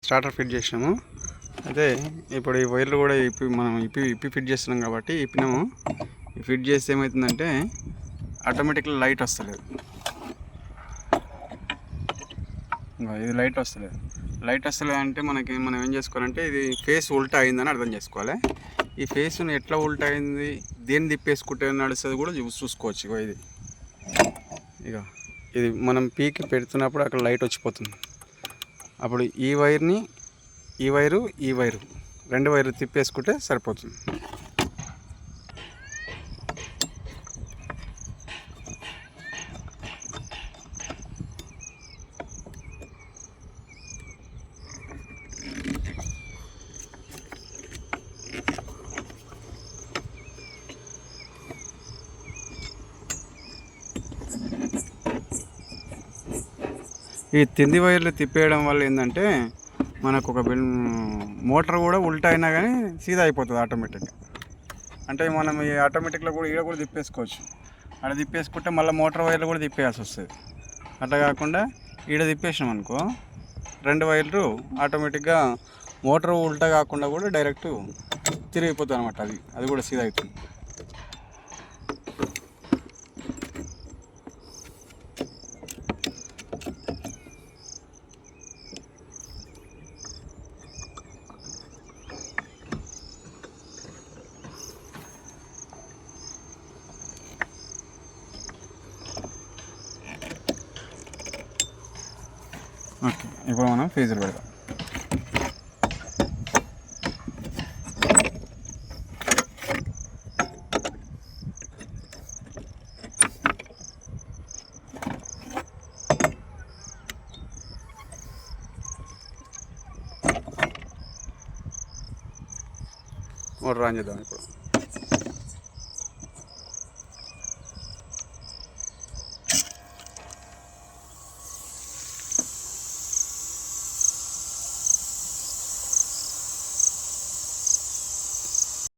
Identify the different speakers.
Speaker 1: Starter fit చేసినాము. అయితే ఇప్పుడు ఈ వైర్లు కూడా మనం ఇప్పి ఫిట్ చేస్తున్నాం కాబట్టి ఇప్పినాము. ఫిట్ చేస్తే ఏమవుతుందంటే ఆటోమేటిక్గా లైట్ వస్తలేదు. ఇది లైట్ వస్తలేదు అంటే మనం ఏం చేసుకోవాలంటే ఇది ఫేస్ ఉల్టా అయిందని అర్థం చేసుకోవాలి. ఈ ఫేస్ని ఎట్లా ఉల్టా అయింది, దేన్ని తిప్పేసుకుంటే నడుస్తుంది కూడా చూసుకోవచ్చు. ఇది మనం పీకి పెడుతున్నప్పుడు అక్కడ లైట్ వచ్చిపోతుంది. అప్పుడు ఈ వైరు రెండు వైర్లు తిప్పేసుకుంటే సరిపోతుంది. ఈ తింది వైర్లు తిప్పేయడం వల్ల ఏంటంటే మనకు ఒక మోటార్ కూడా ఉల్టా అయినా కానీ సీదా అయిపోతుంది ఆటోమేటిక్గా. అంటే మనం ఈ ఆటోమేటిక్లో కూడా ఈడ కూడా తిప్పేసుకోవచ్చు. అక్కడ తిప్పేసుకుంటే మళ్ళీ మోటార్ వైర్లు కూడా తిప్పేయాల్సి వస్తుంది. అట్లా కాకుండా ఈడ తిప్పేసినాం అనుకో, రెండు వైర్లు ఆటోమేటిక్గా మోటార్ ఉల్టా కాకుండా కూడా డైరెక్ట్ తిరిగిపోతుంది అనమాట. అది కూడా సీదా అవుతుంది. ఓకే, ఇప్పుడు మనం ఫీజులు పెడదాం. మోటార్ ఆన్ చేద్దాం ఇప్పుడు.